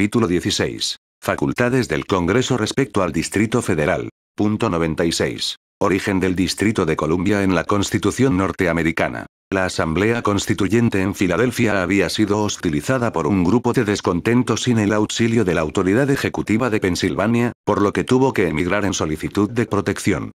Capítulo 16. Facultades del Congreso respecto al Distrito Federal. Punto 96. Origen del Distrito de Columbia en la Constitución norteamericana. La Asamblea Constituyente en Filadelfia había sido hostilizada por un grupo de descontentos sin el auxilio de la autoridad ejecutiva de Pensilvania, por lo que tuvo que emigrar en solicitud de protección.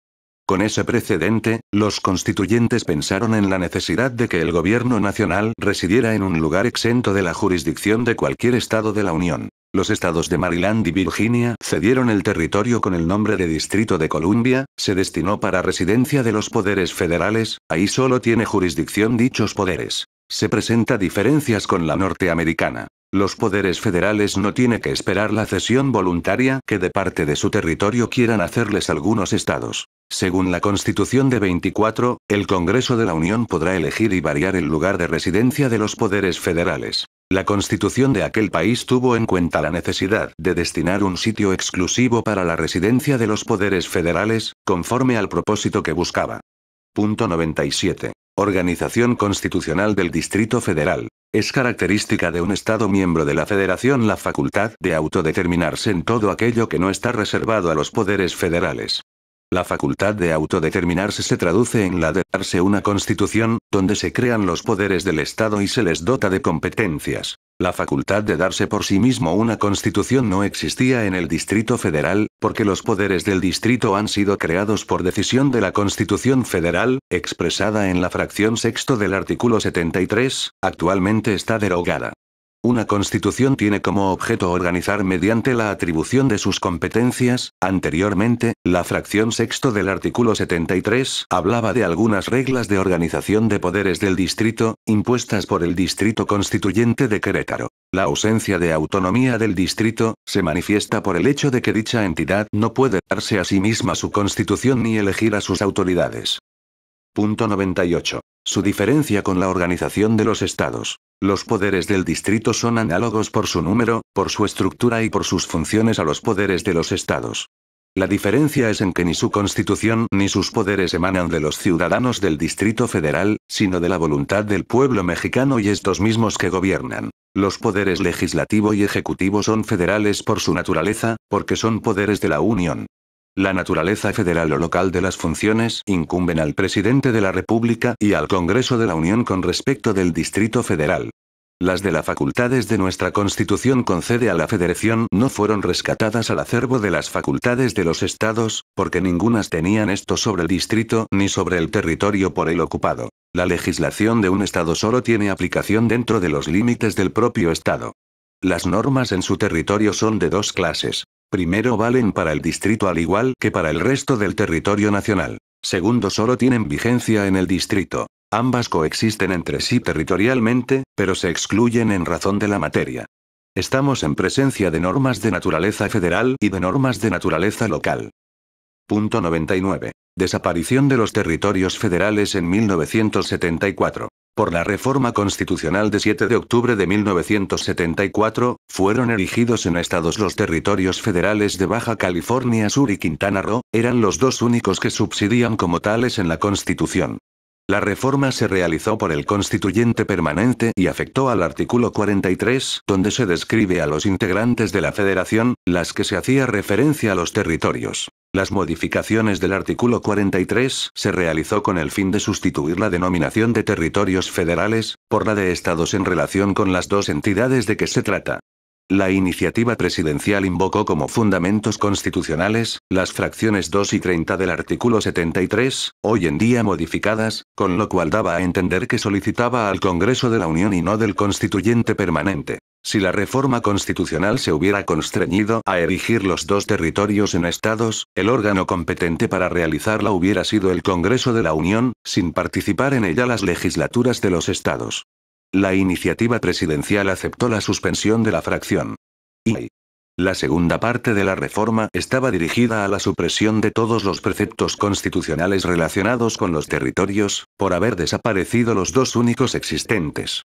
Con ese precedente, los constituyentes pensaron en la necesidad de que el gobierno nacional residiera en un lugar exento de la jurisdicción de cualquier estado de la Unión. Los estados de Maryland y Virginia cedieron el territorio con el nombre de Distrito de Columbia, se destinó para residencia de los poderes federales, ahí solo tiene jurisdicción dichos poderes. Se presenta diferencias con la norteamericana. Los poderes federales no tienen que esperar la cesión voluntaria que de parte de su territorio quieran hacerles algunos estados. Según la Constitución de 24, el Congreso de la Unión podrá elegir y variar el lugar de residencia de los poderes federales. La Constitución de aquel país tuvo en cuenta la necesidad de destinar un sitio exclusivo para la residencia de los poderes federales, conforme al propósito que buscaba. Punto 97. Organización constitucional del Distrito Federal. Es característica de un Estado miembro de la Federación la facultad de autodeterminarse en todo aquello que no está reservado a los poderes federales. La facultad de autodeterminarse se traduce en la de darse una constitución, donde se crean los poderes del Estado y se les dota de competencias. La facultad de darse por sí mismo una constitución no existía en el Distrito Federal, porque los poderes del distrito han sido creados por decisión de la Constitución Federal, expresada en la fracción sexto del artículo 73, actualmente está derogada. Una constitución tiene como objeto organizar mediante la atribución de sus competencias. Anteriormente, la fracción sexto del artículo 73 hablaba de algunas reglas de organización de poderes del distrito, impuestas por el Distrito Constituyente de Querétaro. La ausencia de autonomía del distrito se manifiesta por el hecho de que dicha entidad no puede darse a sí misma su constitución ni elegir a sus autoridades. Punto 98. Su diferencia con la organización de los estados. Los poderes del distrito son análogos por su número, por su estructura y por sus funciones a los poderes de los estados. La diferencia es en que ni su constitución ni sus poderes emanan de los ciudadanos del Distrito Federal, sino de la voluntad del pueblo mexicano y estos mismos que gobiernan. Los poderes legislativo y ejecutivo son federales por su naturaleza, porque son poderes de la Unión. La naturaleza federal o local de las funciones incumben al presidente de la República y al Congreso de la Unión con respecto del Distrito Federal. Las de las facultades de nuestra Constitución concede a la Federación no fueron rescatadas al acervo de las facultades de los estados, porque ningunas tenían esto sobre el distrito ni sobre el territorio por él ocupado. La legislación de un estado solo tiene aplicación dentro de los límites del propio estado. Las normas en su territorio son de dos clases. Primero, valen para el distrito al igual que para el resto del territorio nacional. Segundo, solo tienen vigencia en el distrito. Ambas coexisten entre sí territorialmente, pero se excluyen en razón de la materia. Estamos en presencia de normas de naturaleza federal y de normas de naturaleza local. Punto 99. Desaparición de los territorios federales en 1974. Por la reforma constitucional de 7 de octubre de 1974, fueron erigidos en estados los territorios federales de Baja California Sur y Quintana Roo, eran los dos únicos que subsistían como tales en la Constitución. La reforma se realizó por el constituyente permanente y afectó al artículo 43, donde se describe a los integrantes de la federación, las que se hacía referencia a los territorios. Las modificaciones del artículo 43 se realizó con el fin de sustituir la denominación de territorios federales, por la de estados en relación con las dos entidades de que se trata. La iniciativa presidencial invocó como fundamentos constitucionales, las fracciones 2 y 30 del artículo 73, hoy en día modificadas, con lo cual daba a entender que solicitaba al Congreso de la Unión y no del constituyente permanente. Si la reforma constitucional se hubiera constreñido a erigir los dos territorios en estados, el órgano competente para realizarla hubiera sido el Congreso de la Unión, sin participar en ella las legislaturas de los estados. La iniciativa presidencial aceptó la suspensión de la fracción. Y la segunda parte de la reforma estaba dirigida a la supresión de todos los preceptos constitucionales relacionados con los territorios, por haber desaparecido los dos únicos existentes.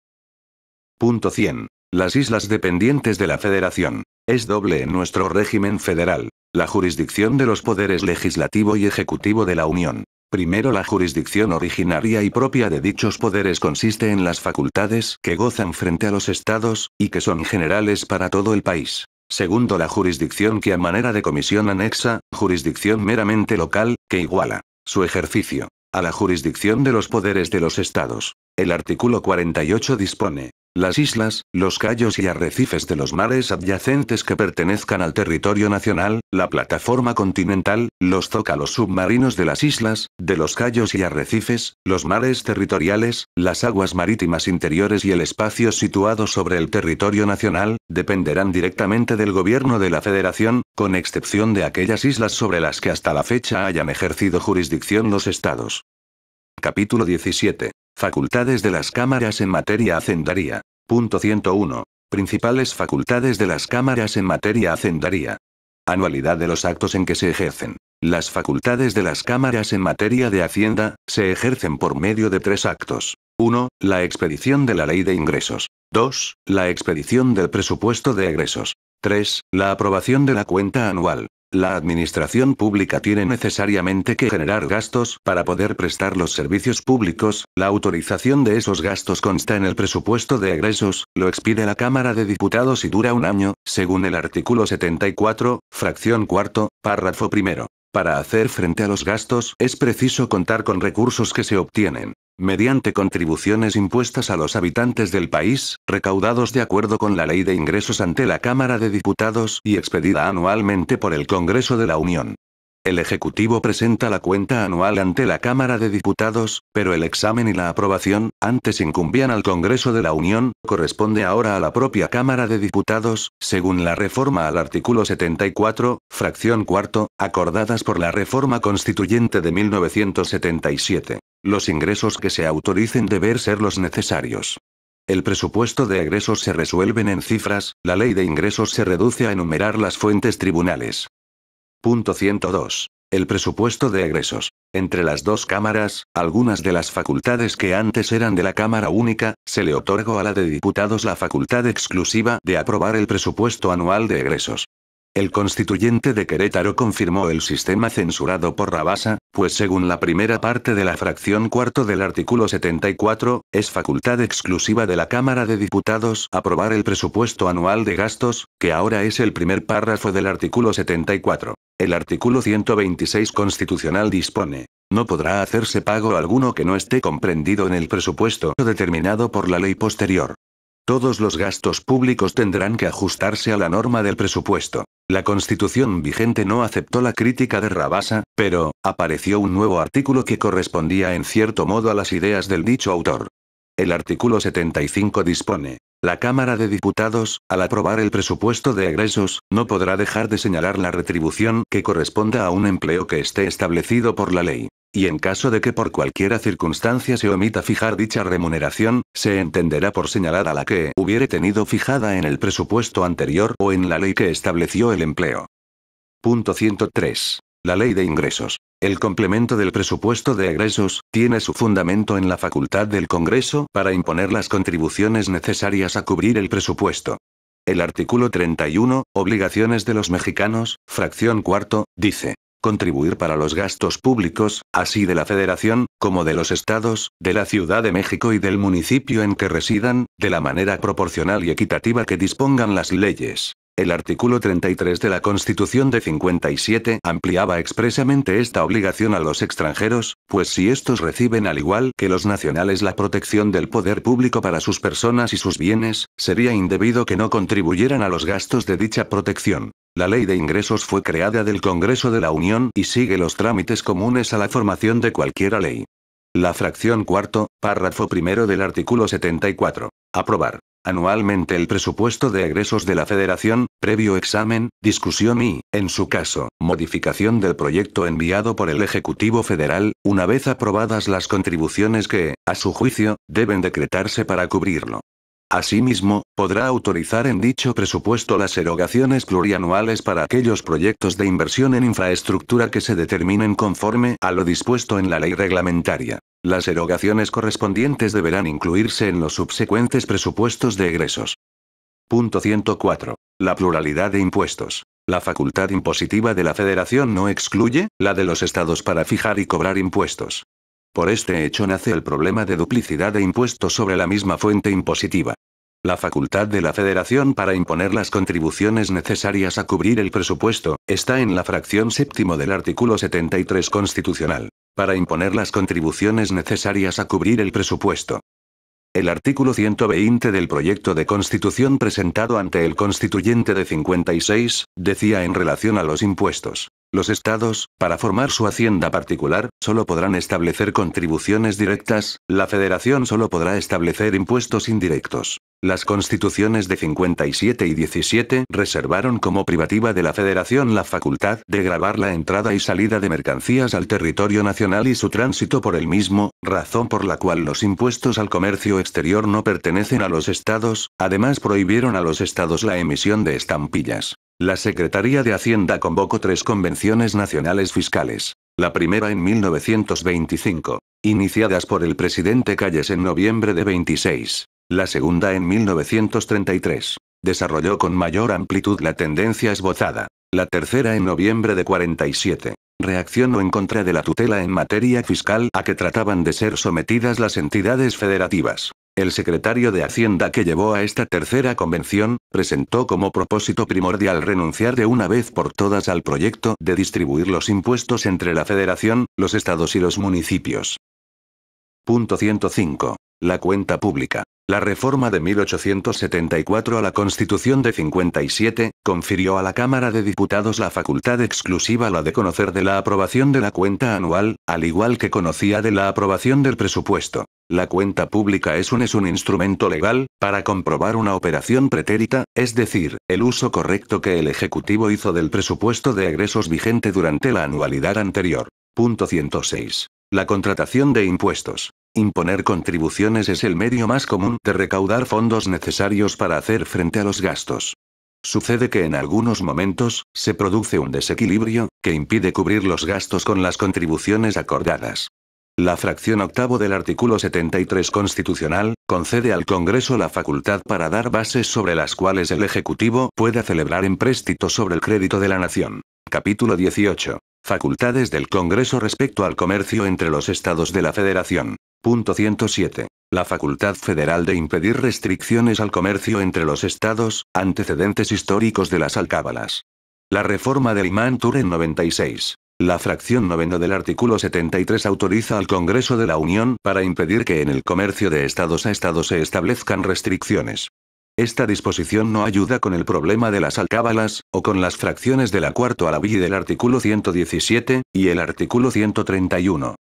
Punto 100. Las islas dependientes de la Federación. Es doble en nuestro régimen federal. La jurisdicción de los poderes legislativo y ejecutivo de la Unión. Primero, la jurisdicción originaria y propia de dichos poderes consiste en las facultades que gozan frente a los estados, y que son generales para todo el país. Segundo, la jurisdicción que a manera de comisión anexa, jurisdicción meramente local, que iguala su ejercicio a la jurisdicción de los poderes de los estados. El artículo 48 dispone: las islas, los cayos y arrecifes de los mares adyacentes que pertenezcan al territorio nacional, la plataforma continental, los zócalos submarinos de las islas, de los cayos y arrecifes, los mares territoriales, las aguas marítimas interiores y el espacio situado sobre el territorio nacional, dependerán directamente del gobierno de la Federación, con excepción de aquellas islas sobre las que hasta la fecha hayan ejercido jurisdicción los estados. Capítulo 17. Facultades de las cámaras en materia hacendaria. Punto 101. Principales facultades de las cámaras en materia hacendaria. Anualidad de los actos en que se ejercen. Las facultades de las cámaras en materia de hacienda, se ejercen por medio de 3 actos. 1. La expedición de la ley de ingresos. 2. La expedición del presupuesto de egresos. 3. La aprobación de la cuenta anual. La administración pública tiene necesariamente que generar gastos para poder prestar los servicios públicos. La autorización de esos gastos consta en el presupuesto de egresos, lo expide la Cámara de Diputados y dura 1 año, según el artículo 74, fracción 4, párrafo 1. Para hacer frente a los gastos es preciso contar con recursos que se obtienen mediante contribuciones impuestas a los habitantes del país, recaudados de acuerdo con la Ley de Ingresos ante la Cámara de Diputados y expedida anualmente por el Congreso de la Unión. El Ejecutivo presenta la cuenta anual ante la Cámara de Diputados, pero el examen y la aprobación, antes incumbían al Congreso de la Unión, corresponde ahora a la propia Cámara de Diputados, según la reforma al artículo 74, fracción 4, acordadas por la Reforma Constituyente de 1977. Los ingresos que se autoricen deber ser los necesarios. El presupuesto de egresos se resuelven en cifras, la ley de ingresos se reduce a enumerar las fuentes tribunales. Punto 102. El presupuesto de egresos. Entre las 2 cámaras, algunas de las facultades que antes eran de la Cámara Única, se le otorgó a la de Diputados la facultad exclusiva de aprobar el presupuesto anual de egresos. El constituyente de Querétaro confirmó el sistema censurado por Rabasa, pues según la primera parte de la fracción 4 del artículo 74, es facultad exclusiva de la Cámara de Diputados aprobar el presupuesto anual de gastos, que ahora es el primer párrafo del artículo 74. El artículo 126 constitucional dispone: no podrá hacerse pago alguno que no esté comprendido en el presupuesto determinado por la ley posterior. Todos los gastos públicos tendrán que ajustarse a la norma del presupuesto. La Constitución vigente no aceptó la crítica de Rabasa, pero apareció un nuevo artículo que correspondía en cierto modo a las ideas del dicho autor. El artículo 75 dispone: la Cámara de Diputados, al aprobar el presupuesto de egresos, no podrá dejar de señalar la retribución que corresponda a un empleo que esté establecido por la ley. Y en caso de que por cualquiera circunstancia se omita fijar dicha remuneración, se entenderá por señalada la que hubiere tenido fijada en el presupuesto anterior o en la ley que estableció el empleo. Punto 103. La ley de ingresos. El complemento del presupuesto de egresos tiene su fundamento en la facultad del Congreso para imponer las contribuciones necesarias a cubrir el presupuesto. El artículo 31, obligaciones de los mexicanos, fracción 4, dice: contribuir para los gastos públicos, así de la Federación, como de los estados, de la Ciudad de México y del municipio en que residan, de la manera proporcional y equitativa que dispongan las leyes. El artículo 33 de la Constitución de 57 ampliaba expresamente esta obligación a los extranjeros, pues si estos reciben al igual que los nacionales la protección del poder público para sus personas y sus bienes, sería indebido que no contribuyeran a los gastos de dicha protección. La Ley de Ingresos fue creada del Congreso de la Unión y sigue los trámites comunes a la formación de cualquiera ley. La fracción 4, párrafo 1 del artículo 74. Aprobar anualmente el presupuesto de egresos de la Federación, previo examen, discusión y, en su caso, modificación del proyecto enviado por el Ejecutivo Federal, una vez aprobadas las contribuciones que, a su juicio, deben decretarse para cubrirlo. Asimismo, podrá autorizar en dicho presupuesto las erogaciones plurianuales para aquellos proyectos de inversión en infraestructura que se determinen conforme a lo dispuesto en la ley reglamentaria. Las erogaciones correspondientes deberán incluirse en los subsecuentes presupuestos de egresos. Punto 104. La pluralidad de impuestos. La facultad impositiva de la Federación no excluye la de los estados para fijar y cobrar impuestos. Por este hecho nace el problema de duplicidad de impuestos sobre la misma fuente impositiva. La facultad de la Federación para imponer las contribuciones necesarias a cubrir el presupuesto, está en la fracción séptimo del artículo 73 constitucional. Para imponer las contribuciones necesarias a cubrir el presupuesto. El artículo 120 del proyecto de Constitución presentado ante el Constituyente de 56, decía en relación a los impuestos. Los estados, para formar su hacienda particular, solo podrán establecer contribuciones directas, la Federación solo podrá establecer impuestos indirectos. Las constituciones de 57 y 17 reservaron como privativa de la Federación la facultad de gravar la entrada y salida de mercancías al territorio nacional y su tránsito por el mismo, razón por la cual los impuestos al comercio exterior no pertenecen a los estados, además prohibieron a los estados la emisión de estampillas. La Secretaría de Hacienda convocó 3 convenciones nacionales fiscales. La primera en 1925, iniciadas por el presidente Calles en noviembre de 26. La segunda en 1933. Desarrolló con mayor amplitud la tendencia esbozada. La tercera en noviembre de 47. Reaccionó en contra de la tutela en materia fiscal a que trataban de ser sometidas las entidades federativas. El secretario de Hacienda que llevó a esta tercera convención, presentó como propósito primordial renunciar de una vez por todas al proyecto de distribuir los impuestos entre la Federación, los estados y los municipios. Punto 105. La cuenta pública. La reforma de 1874 a la Constitución de 57, confirió a la Cámara de Diputados la facultad exclusiva la de conocer de la aprobación de la cuenta anual, al igual que conocía de la aprobación del presupuesto. La cuenta pública es un instrumento legal, para comprobar una operación pretérita, es decir, el uso correcto que el Ejecutivo hizo del presupuesto de egresos vigente durante la anualidad anterior. Punto 106. La contratación de impuestos. Imponer contribuciones es el medio más común de recaudar fondos necesarios para hacer frente a los gastos. Sucede que en algunos momentos, se produce un desequilibrio, que impide cubrir los gastos con las contribuciones acordadas. La fracción octavo del artículo 73 constitucional, concede al Congreso la facultad para dar bases sobre las cuales el Ejecutivo pueda celebrar empréstitos sobre el crédito de la nación. Capítulo 18. Facultades del Congreso respecto al comercio entre los estados de la Federación. Punto 107. La facultad federal de impedir restricciones al comercio entre los estados, antecedentes históricos de las alcábalas. La reforma del Imán Tur en 96. La fracción noveno del artículo 73 autoriza al Congreso de la Unión para impedir que en el comercio de estados a estados se establezcan restricciones. Esta disposición no ayuda con el problema de las alcábalas, o con las fracciones de la cuarto a la bi del artículo 117, y el artículo 131.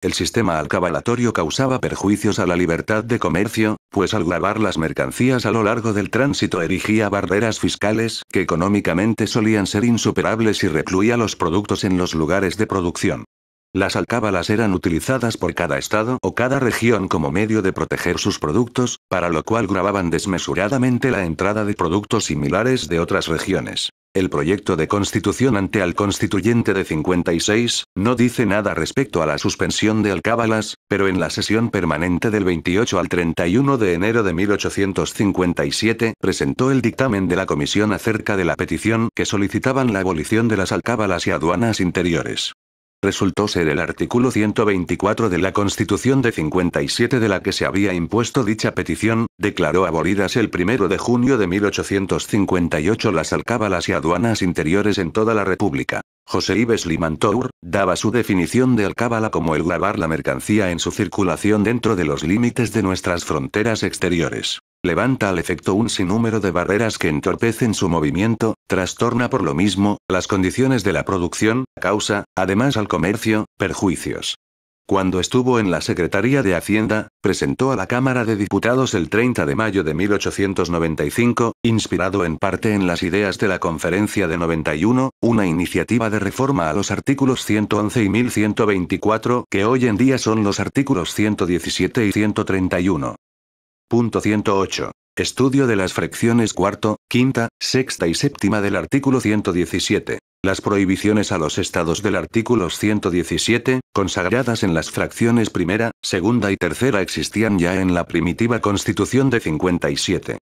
El sistema alcabalatorio causaba perjuicios a la libertad de comercio, pues al gravar las mercancías a lo largo del tránsito erigía barreras fiscales que económicamente solían ser insuperables y recluía los productos en los lugares de producción. Las alcábalas eran utilizadas por cada estado o cada región como medio de proteger sus productos, para lo cual gravaban desmesuradamente la entrada de productos similares de otras regiones. El proyecto de constitución ante al Constituyente de 56, no dice nada respecto a la suspensión de alcábalas, pero en la sesión permanente del 28 al 31 de enero de 1857, presentó el dictamen de la comisión acerca de la petición que solicitaban la abolición de las alcábalas y aduanas interiores. Resultó ser el artículo 124 de la Constitución de 57 de la que se había impuesto dicha petición, declaró abolidas el 1 de junio de 1858 las alcábalas y aduanas interiores en toda la República. José Ives Limantour, daba su definición de alcábala como el gravar la mercancía en su circulación dentro de los límites de nuestras fronteras exteriores. Levanta al efecto un sinnúmero de barreras que entorpecen su movimiento, trastorna por lo mismo, las condiciones de la producción, causa, además al comercio, perjuicios. Cuando estuvo en la Secretaría de Hacienda, presentó a la Cámara de Diputados el 30 de mayo de 1895, inspirado en parte en las ideas de la Conferencia de 91, una iniciativa de reforma a los artículos 111 y 1124, que hoy en día son los artículos 117 y 131. Punto 108. Estudio de las fracciones cuarto, quinta, sexta y séptima del artículo 117. Las prohibiciones a los estados del artículo 117, consagradas en las fracciones primera, segunda y tercera existían ya en la primitiva Constitución de 57.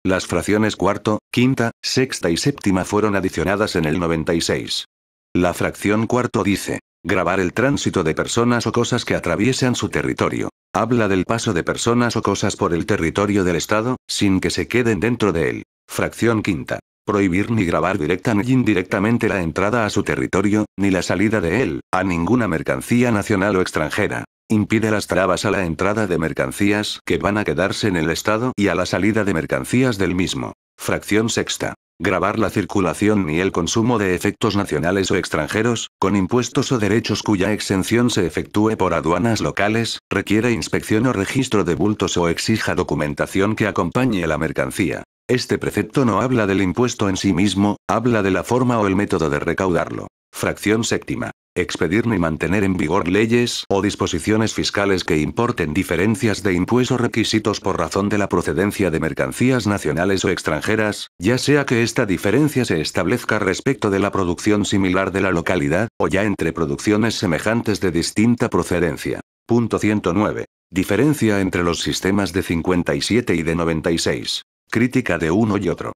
Las fracciones cuarto, quinta, sexta y séptima fueron adicionadas en el 96. La fracción cuarto dice: Gravar el tránsito de personas o cosas que atraviesan su territorio. Habla del paso de personas o cosas por el territorio del Estado, sin que se queden dentro de él. Fracción quinta. Prohibir ni gravar directa ni indirectamente la entrada a su territorio, ni la salida de él, a ninguna mercancía nacional o extranjera. Impide las trabas a la entrada de mercancías que van a quedarse en el Estado y a la salida de mercancías del mismo. Fracción sexta. Gravar la circulación ni el consumo de efectos nacionales o extranjeros, con impuestos o derechos cuya exención se efectúe por aduanas locales, requiere inspección o registro de bultos o exija documentación que acompañe la mercancía. Este precepto no habla del impuesto en sí mismo, habla de la forma o el método de recaudarlo. Fracción séptima. Expedir ni mantener en vigor leyes o disposiciones fiscales que importen diferencias de impuestos o requisitos por razón de la procedencia de mercancías nacionales o extranjeras, ya sea que esta diferencia se establezca respecto de la producción similar de la localidad, o ya entre producciones semejantes de distinta procedencia. Punto 109. Diferencia entre los sistemas de 57 y de 96. Crítica de uno y otro.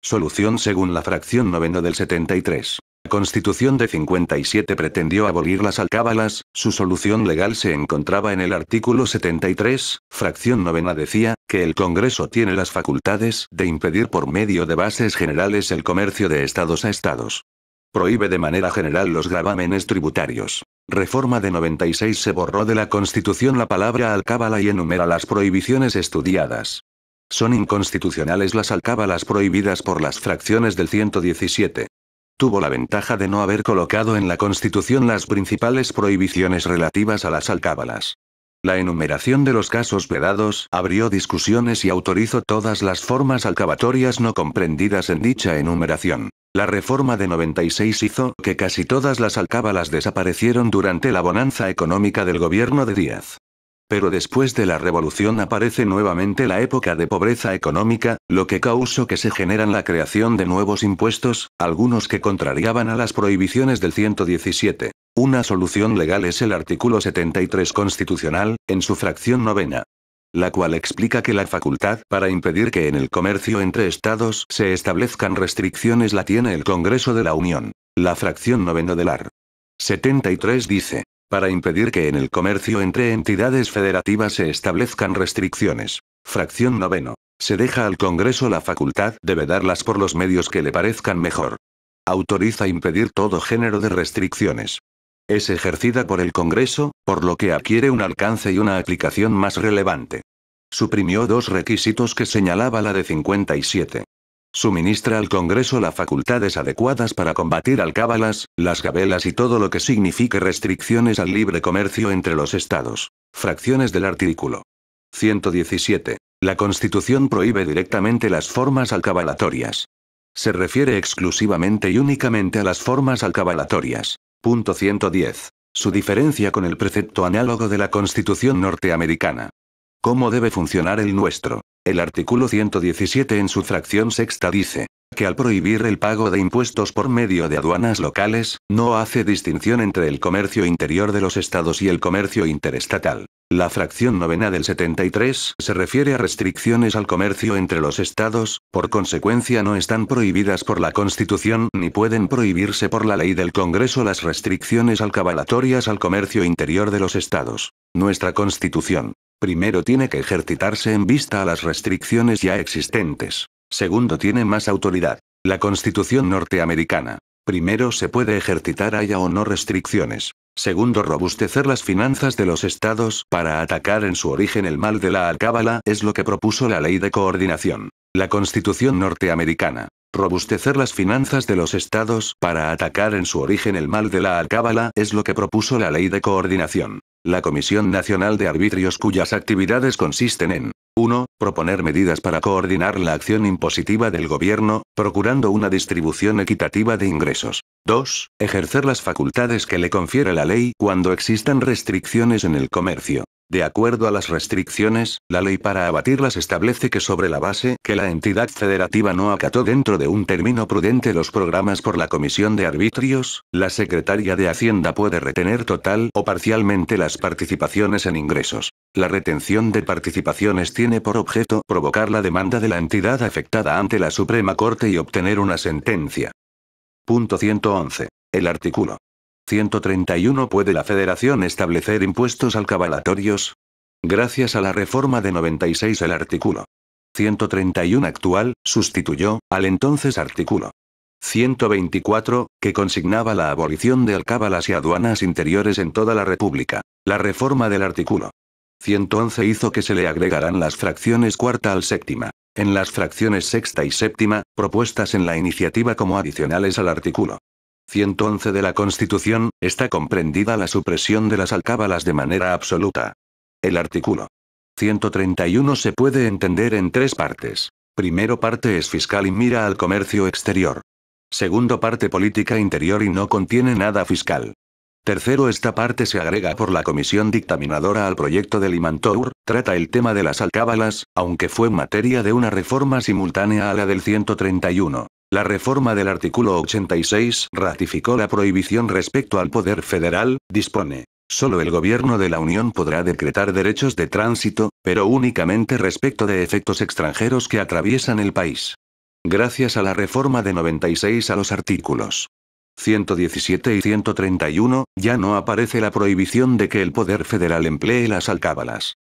Solución según la fracción novena del 73. La Constitución de 57 pretendió abolir las alcábalas, su solución legal se encontraba en el artículo 73, fracción novena decía, que el Congreso tiene las facultades de impedir por medio de bases generales el comercio de estados a estados. Prohíbe de manera general los gravámenes tributarios. Reforma de 96 se borró de la Constitución la palabra alcábala y enumera las prohibiciones estudiadas. Son inconstitucionales las alcábalas prohibidas por las fracciones del 117. Tuvo la ventaja de no haber colocado en la Constitución las principales prohibiciones relativas a las alcábalas. La enumeración de los casos vedados abrió discusiones y autorizó todas las formas alcabatorias no comprendidas en dicha enumeración. La reforma de 96 hizo que casi todas las alcábalas desaparecieron durante la bonanza económica del gobierno de Díaz. Pero después de la revolución aparece nuevamente la época de pobreza económica, lo que causó que se generan la creación de nuevos impuestos, algunos que contrariaban a las prohibiciones del 117. Una solución legal es el artículo 73 constitucional, en su fracción novena, la cual explica que la facultad para impedir que en el comercio entre estados se establezcan restricciones la tiene el Congreso de la Unión. La fracción novena del art. 73 dice: para impedir que en el comercio entre entidades federativas se establezcan restricciones. Fracción noveno. Se deja al Congreso la facultad de vedarlas por los medios que le parezcan mejor. Autoriza impedir todo género de restricciones. Es ejercida por el Congreso, por lo que adquiere un alcance y una aplicación más relevante. Suprimió dos requisitos que señalaba la de 57. Suministra al Congreso las facultades adecuadas para combatir alcábalas, las gabelas y todo lo que signifique restricciones al libre comercio entre los estados. Fracciones del artículo 117. La Constitución prohíbe directamente las formas alcabalatorias. Se refiere exclusivamente y únicamente a las formas alcabalatorias. Punto 110. Su diferencia con el precepto análogo de la Constitución norteamericana. ¿Cómo debe funcionar el nuestro? El artículo 117 en su fracción sexta dice que al prohibir el pago de impuestos por medio de aduanas locales, no hace distinción entre el comercio interior de los estados y el comercio interestatal. La fracción novena del 73 se refiere a restricciones al comercio entre los estados, por consecuencia no están prohibidas por la Constitución ni pueden prohibirse por la ley del Congreso las restricciones alcabalatorias al comercio interior de los estados. Nuestra Constitución, primero, tiene que ejercitarse en vista a las restricciones ya existentes. Segundo, tiene más autoridad. La Constitución norteamericana. Primero, se puede ejercitar haya o no restricciones. Segundo, robustecer las finanzas de los estados para atacar en su origen el mal de la alcábala es lo que propuso la Ley de Coordinación. La Constitución norteamericana. Robustecer las finanzas de los estados para atacar en su origen el mal de la alcábala es lo que propuso la Ley de Coordinación. La Comisión Nacional de Arbitrios, cuyas actividades consisten en 1. Proponer medidas para coordinar la acción impositiva del gobierno, procurando una distribución equitativa de ingresos. 2. Ejercer las facultades que le confiere la ley cuando existan restricciones en el comercio. De acuerdo a las restricciones, la ley para abatirlas establece que sobre la base que la entidad federativa no acató dentro de un término prudente los programas por la Comisión de Arbitrios, la Secretaría de Hacienda puede retener total o parcialmente las participaciones en ingresos. La retención de participaciones tiene por objeto provocar la demanda de la entidad afectada ante la Suprema Corte y obtener una sentencia. Punto 111. El artículo 131. ¿Puede la Federación establecer impuestos alcabalatorios? Gracias a la reforma de 96 el artículo 131 actual, sustituyó al entonces artículo 124, que consignaba la abolición de alcábalas y aduanas interiores en toda la República. La reforma del artículo 111 hizo que se le agregaran las fracciones cuarta al séptima. En las fracciones sexta y séptima, propuestas en la iniciativa como adicionales al artículo 111 de la Constitución, está comprendida la supresión de las alcábalas de manera absoluta. El artículo 131 se puede entender en tres partes. Primero parte es fiscal y mira al comercio exterior. Segundo parte política interior y no contiene nada fiscal. Tercero, esta parte se agrega por la comisión dictaminadora al proyecto de Limantour, trata el tema de las alcábalas, aunque fue materia de una reforma simultánea a la del 131. La reforma del artículo 86 ratificó la prohibición respecto al poder federal, dispone: solo el gobierno de la Unión podrá decretar derechos de tránsito, pero únicamente respecto de efectos extranjeros que atraviesan el país. Gracias a la reforma de 96 a los artículos 117 y 131, ya no aparece la prohibición de que el poder federal emplee las alcábalas.